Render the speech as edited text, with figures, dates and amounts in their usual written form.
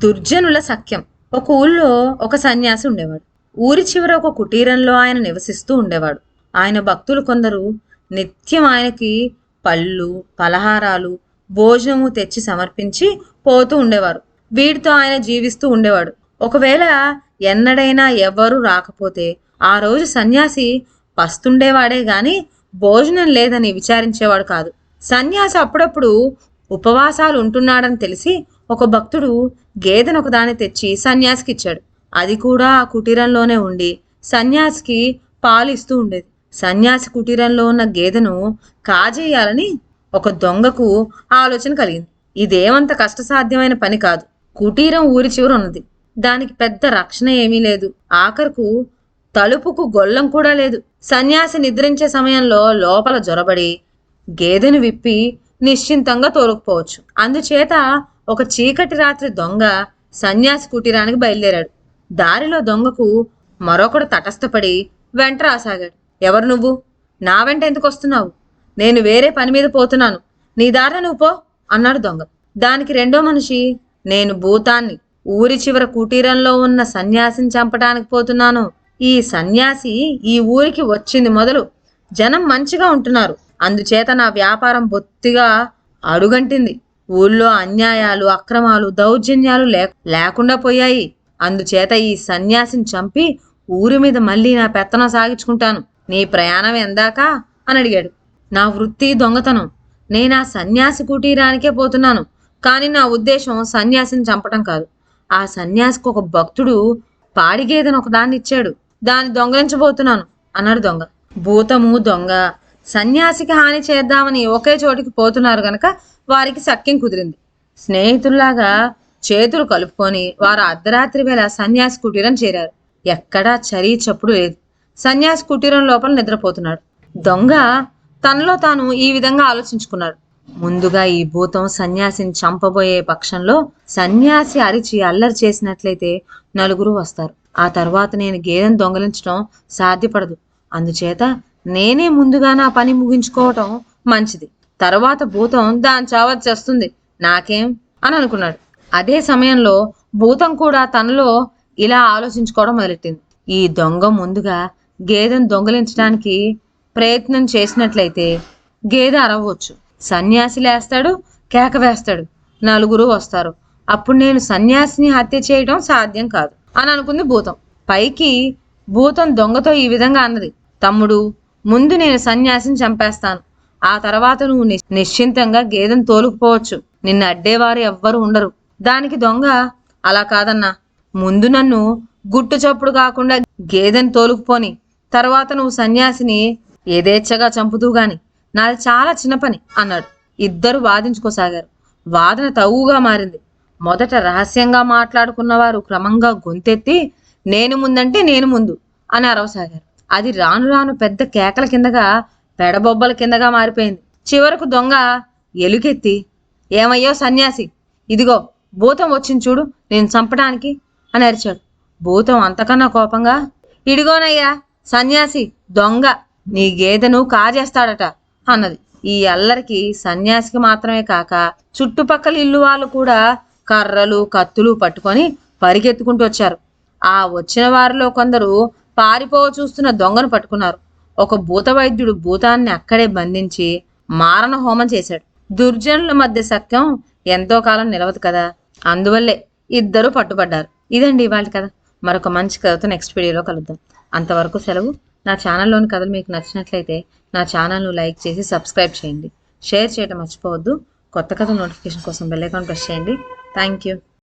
దుర్జనుల సఖ్యం. ఒక ఊళ్ళో ఒక సన్యాసి ఉండేవాడు. ఊరి చివర ఒక కుటీరంలో ఆయన నివసిస్తూ ఉండేవాడు. ఆయన భక్తులు కొందరు నిత్యం ఆయనకి పళ్ళు, పలహారాలు, భోజనము తెచ్చి సమర్పించి పోతూ ఉండేవారు. వీటితో ఆయన జీవిస్తూ ఉండేవాడు. ఒకవేళ ఎన్నడైనా ఎవ్వరూ రాకపోతే ఆ రోజు సన్యాసి పస్తుండేవాడే గాని భోజనం లేదని విచారించేవాడు కాదు. సన్యాసి అప్పుడప్పుడు ఉపవాసాలు ఉంటున్నాడని తెలిసి ఒక భక్తుడు గేదెను ఒకదాన్ని తెచ్చి సన్యాసికి ఇచ్చాడు. అది కూడా ఆ కుటీరంలోనే ఉండి సన్యాసికి పాలు ఇస్తూ ఉండేది. సన్యాసి కుటీరంలో ఉన్న గేదెను కాజేయాలని ఒక దొంగకు ఆలోచన కలిగింది. ఇదేమంత కష్టసాధ్యమైన పని కాదు. కుటీరం ఊరి చివర ఉన్నది. దానికి పెద్ద రక్షణ ఏమీ లేదు. ఆఖరుకు తలుపుకు గొల్లం కూడా లేదు. సన్యాసి నిద్రించే సమయంలో లోపల జొరబడి గేదెను విప్పి నిశ్చింతంగా తోలుకుపోవచ్చు. అందుచేత ఒక చీకటి రాత్రి దొంగ సన్యాసి కుటీరానికి బయలుదేరాడు. దారిలో దొంగకు మరొకడు తటస్థపడి వెంట రాసాగాడు. ఎవరు నువ్వు? నా వెంట ఎందుకు వస్తున్నావు? నేను వేరే పని మీద పోతున్నాను, నీ దారిన నువ్వు పో అన్నాడు దొంగ. దానికి రెండో మనిషి, నేను భూతాన్ని, ఊరి చివర కుటీరంలో ఉన్న సన్యాసిని చంపడానికి పోతున్నాను. ఈ సన్యాసి ఈ ఊరికి వచ్చింది మొదలు జనం మంచిగా ఉంటున్నారు, అందుచేత నా వ్యాపారం బొత్తిగా అడుగంటింది. ఊళ్ళో అన్యాయాలు, అక్రమాలు, దౌర్జన్యాలు లేకుండా పోయాయి. అందుచేత ఈ సన్యాసిని చంపి ఊరి మీద మళ్ళీ నా పెత్తనం సాగించుకుంటాను. నీ ప్రయాణం ఎందాకా అని అడిగాడు. నా వృత్తి దొంగతనం. నేను ఆ సన్యాసి కుటీరానికే పోతున్నాను, కానీ నా ఉద్దేశం సన్యాసిని చంపటం కాదు. ఆ సన్యాసికి ఒక భక్తుడు పాడిగేదెను ఒకదాన్ని ఇచ్చాడు, దాన్ని దొంగలించబోతున్నాను అన్నాడు దొంగ. భూతము దొంగ సన్యాసికి హాని చేద్దామని ఒకే చోటికి పోతున్నారు గనక వారికి సఖ్యం కుదిరింది. స్నేహితుల్లాగా చేతులు కలుపుకొని వారు అర్ధరాత్రి వేళ సన్యాసి కుటీరం చేరారు. ఎక్కడా చరీ చప్పుడు లేదు. సన్యాసి కుటీరం లోపల నిద్రపోతున్నాడు. దొంగ తనలో తాను ఈ విధంగా ఆలోచించుకున్నాడు. ముందుగా ఈ భూతం సన్యాసిని చంపబోయే పక్షంలో సన్యాసి అరిచి అల్లరి చేసినట్లయితే నలుగురు వస్తారు. ఆ తర్వాత నేను గేదెను దొంగలించడం సాధ్యపడదు. అందుచేత నేనే ముందుగా నా పని ముగించుకోవటం మంచిది. తర్వాత భూతం దాని చావత్ చేస్తుంది, నాకేం అని అనుకున్నాడు. అదే సమయంలో భూతం కూడా తనలో ఇలా ఆలోచించుకోవడం మొదలెట్టింది. ఈ దొంగ ముందుగా గేదెను దొంగలించడానికి ప్రయత్నం చేసినట్లయితే గేదె అరవచ్చు, సన్యాసి లేస్తాడు, కేక వేస్తాడు, నలుగురు వస్తారు. అప్పుడు నేను సన్యాసిని హత్య చేయడం సాధ్యం కాదు అని అనుకుంది భూతం. పైకి భూతం దొంగతో ఈ విధంగా అన్నది, తమ్ముడు, ముందు నేను సన్యాసిని చంపేస్తాను, ఆ తర్వాత నువ్వు నిశ్చింతంగా గేదెను తోలుకుపోవచ్చు, నిన్ను అడ్డేవారు ఎవ్వరు ఉండరు. దానికి దొంగ, అలా కాదన్నా, ముందు నన్ను గుట్టు చప్పుడు కాకుండా గేదెను తోలుకుపోని, తర్వాత నువ్వు సన్యాసిని యథేచ్ఛగా చంపుతూ గాని, నాది చాలా చిన్న పని అన్నాడు. ఇద్దరు వాదించుకోసాగారు. వాదన తగుగా మారింది. మొదట రహస్యంగా మాట్లాడుకున్నవారు క్రమంగా గొంతెత్తి నేను ముందంటే నేను ముందు అని అరవసాగారు. అది రాను రాను పెద్ద కేకల కిందగా, పెడబొబ్బల కిందగా మారిపోయింది. చివరకు దొంగ ఎలుకెత్తి, ఏమయ్యో సన్యాసి, ఇదిగో భూతం వచ్చింది చూడు నేను చంపడానికి అని అరిచాడు. భూతం అంతకన్నా కోపంగా, ఇడిగోనయ్యా సన్యాసి దొంగ, నీ గేదెను కాజేస్తాడట అన్నది. ఈ అల్లరికి సన్యాసికి మాత్రమే కాక చుట్టుపక్కల ఇల్లు వాళ్ళు కూడా కర్రలు, కత్తులు పట్టుకొని పరిగెత్తుకుంటూ వచ్చారు. ఆ వచ్చిన వారిలో కొందరు పారిపో చూస్తున్న దొంగను పట్టుకున్నారు. ఒక భూత వైద్యుడు భూతాన్ని అక్కడే బంధించి మారణ హోమం చేశాడు. దుర్జనుల మధ్య సఖ్యం ఎంతో కాలం నిలవదు కదా, అందువల్లే ఇద్దరు పట్టుబడ్డారు. ఇదండి ఇవాళ కథ. మరొక మంచి కథతో నెక్స్ట్ వీడియోలో కలుద్దాం. అంతవరకు సెలవు. నా ఛానల్లోని కథలు మీకు నచ్చినట్లయితే నా ఛానల్ను లైక్ చేసి సబ్స్క్రైబ్ చేయండి. షేర్ చేయడం మర్చిపోవద్దు. కొత్త కథ నోటిఫికేషన్ కోసం బెల్ ఐకాన్ ప్రెస్ చేయండి. Thank you.